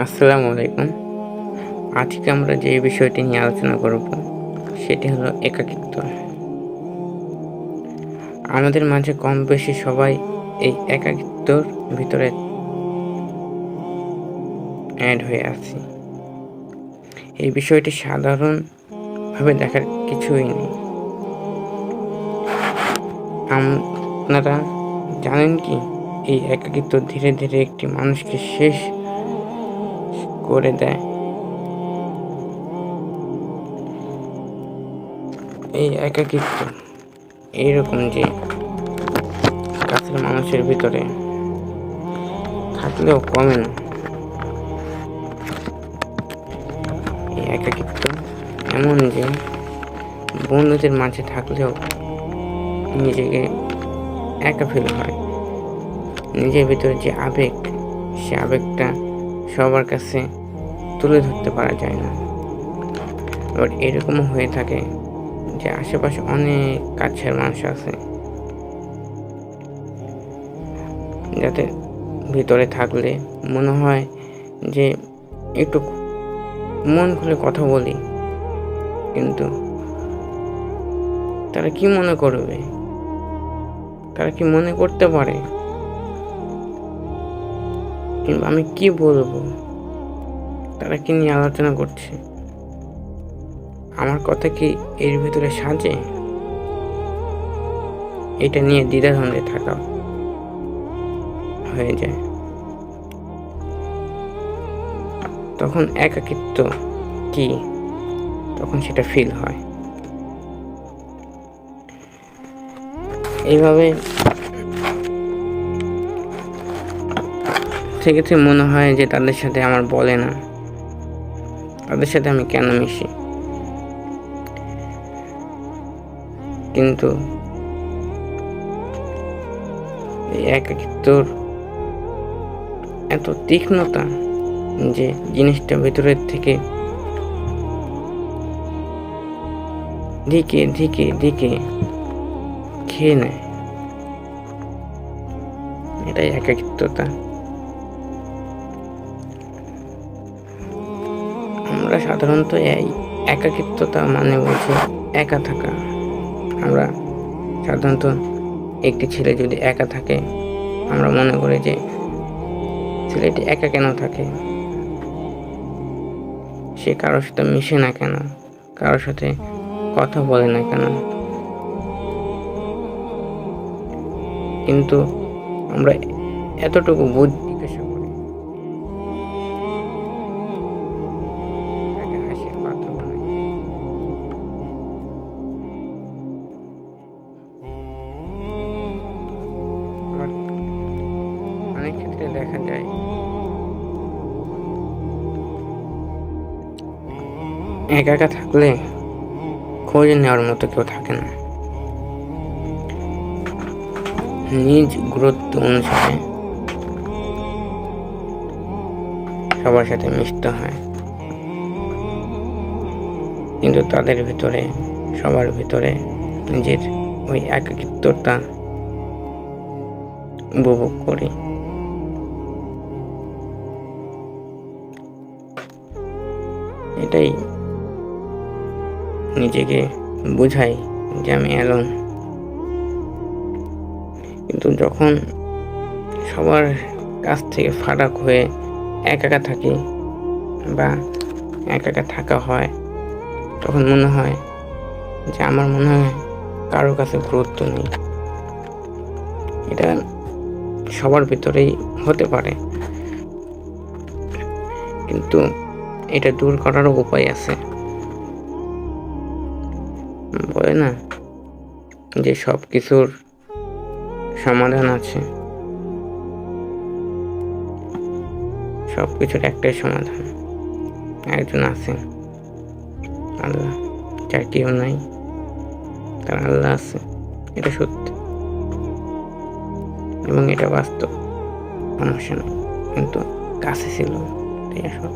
আসসালামু আলাইকুম। আজকে আমরা যে বিষয়টি নিয়ে আলোচনা করব সেটি হলো একাকিত্ব। আমাদের মাঝে কম বেশি সবাই এই একাকিত্বর ভিতরে অ্যাড হয়ে আছি। এই বিষয়টি সাধারণভাবে দেখার কিছুই নেই। আপনারা জানেন কি এই একাকিত্ব ধীরে ধীরে একটি মানুষকে শেষ করে দেয়। এই একাকিত্ব এইরকম যে কাছের মানুষের ভিতরে থাকলেও কমে না। এই একাকিত্ব এমন যে বন্ধুদের মাঝে থাকলেও নিজেকে একা ফিল হয়। নিজের ভিতরে যে আবেগ, সে আবেগটা সবার কাছে তুলে ধরতে পারা যায় না। আবার এরকমও হয়ে থাকে যে আশেপাশে অনেক কাছের মানুষ আছে, যাতে ভিতরে থাকলে মনে হয় যে একটু মন খুলে কথা বলি, কিন্তু তারা কি মনে করবে, তারা কি মনে করতে পারে, কিংবা আমি কি বলবো, তারা কি নিয়ে আলোচনা করছে, আমার কথা কি এর ভিতরে সাজে? এটা নিয়ে দ্বিধাদ্বন্দ্বে থাকা হয়ে যায়। তখন একাকিত্ব কি, তখন সেটা ফিল হয়। এইভাবে সেক্ষেত্রে মনে হয় যে তাদের সাথে আমার বলে না, তাদের সাথে আমি কেন মিশি। কিন্তু এই একাকিত্বর এত তীক্ষ্ণতা যে জিনিসটা ভেতরের থেকে ধিকে ধিকে ধিকে খেয়ে নেয়। এটাই একাকিত্বতা। আমরা সাধারণত এই একাকিত্বতা মানে বলছি একা থাকা। আমরা সাধারণত একটি ছেলে যদি একা থাকে, আমরা মনে করি যে ছেলেটি একা কেন থাকে, সে কারোর সাথে মিশে না কেন, কারোর সাথে কথা বলে না কেন। কিন্তু আমরা এতটুকু জিজ্ঞাসা করি, তাকে হাসির পাত্র বানাই। আবার অনেক ক্ষেত্রে দেখা যায় একা একা থাকলে খোঁজ নেওয়ার মতো কেউ থাকে না। নিজ গুরুত্ব অনুসারে সবার সাথে মিশতে হয়, কিন্তু তাদের ভিতরে, সবার ভিতরে নিজের ওই একাকিত্বটা উপভোগ করি। এটাই নিজেকে বুঝাই যে আমি অ্যালোন। কিন্তু যখন সবার কাছ থেকে ফারাক হয়ে একা একা থাকি বা একা একা থাকা হয়, তখন মনে হয় যে আমার মনে হয় কারো কাছে গুরুত্ব নেই। এটা সবার ভিতরেই হতে পারে, কিন্তু এটা দূর করারও উপায় আছে। বলে না যে সব কিছুর সমাধান আছে, সব কিছুর একটাই সমাধান, একজন আছেন, আল্লাহ। যার কেউ নাই, তার আল্লাহ আছে। এটা সত্যি এবং এটা বাস্তব, সমস্যা নেই। কিন্তু কাছে ছিল, ঠিক আছে।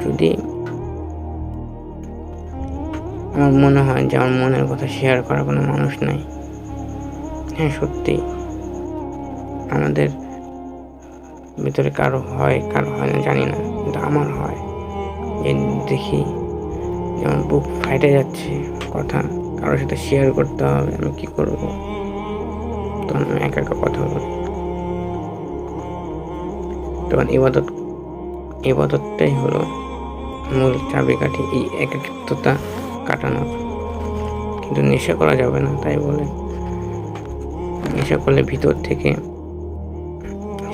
যদি আমার মনে হয় যে আমার মনের কথা শেয়ার করার কোনো মানুষ নাই, হ্যাঁ সত্যি আমাদের ভিতরে কারো হয় না জানি না, কিন্তু আমার হয় যে দেখি যেমন বুক ফাইটে যাচ্ছে, কথা কারোর সাথে শেয়ার করতে হবে, আমি কি করব, তখন আমি একা একা কথা বলি। তখন ইবাদতটাই হলো মূল চাবিকাঠি এই একাকিত্বতা কাটানোর। কিন্তু নেশা করা যাবে না, তাই বলে নেশা করলে ভিতর থেকে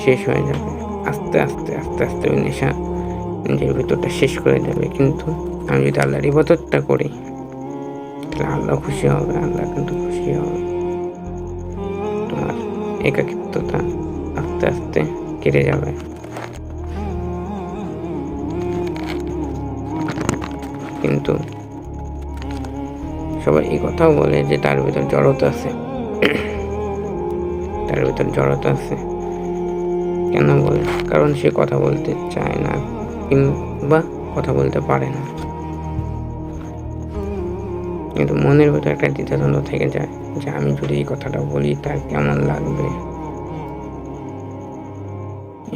শেষ হয়ে যাবে। আস্তে আস্তে আস্তে আস্তে ওই নেশা নিজের ভিতরটা শেষ করে দেবে। কিন্তু আমি যদি আল্লাহর ইবাদতটা করি, তাহলে আল্লাহ খুশি হবে, আল্লাহ কিন্তু খুশি হবে। তোমার একাকিত্বতা আস্তে আস্তে কেটে যাবে। কিন্তু সবাই এই কথাও বলে যে তার ভিতর জড়তা আছে, তার ভিতর জড়তা আছে। কেন বলে? কারণ সে কথা বলতে চায় না কিংবা কথা বলতে পারে না। কিন্তু মনের ভিতরে একটা দ্বিধাদ্বন্দ্ব থেকে যায় যে আমি যদি এই কথাটা বলি তার কেমন লাগবে।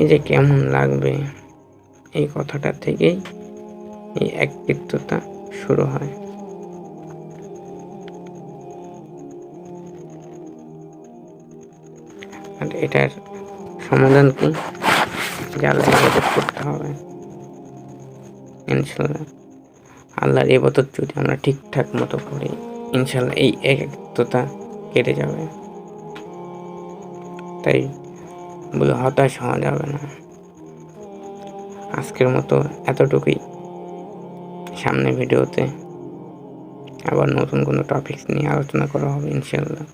এই যে কেমন লাগবে, এই কথাটা থেকেই এই একাকিত্বতা শুরু হয়। আর এটার সমাধান কি? যে আল্লাহর ইবাদত করতে হবে। ইনশাল্লাহ আল্লাহর ইবাদত যদি আমরা ঠিকঠাক মতো করি, ইনশাল্লাহ এই একাকিত্বতা কেটে যাবে। তাই বলে হতাশ হওয়া যাবে না। আজকের মতো এতটুকুই। সামনে ভিডিওতে আবার নতুন কোনো টপিকস নিয়ে আলোচনা করা হবে ইনশাল্লাহ।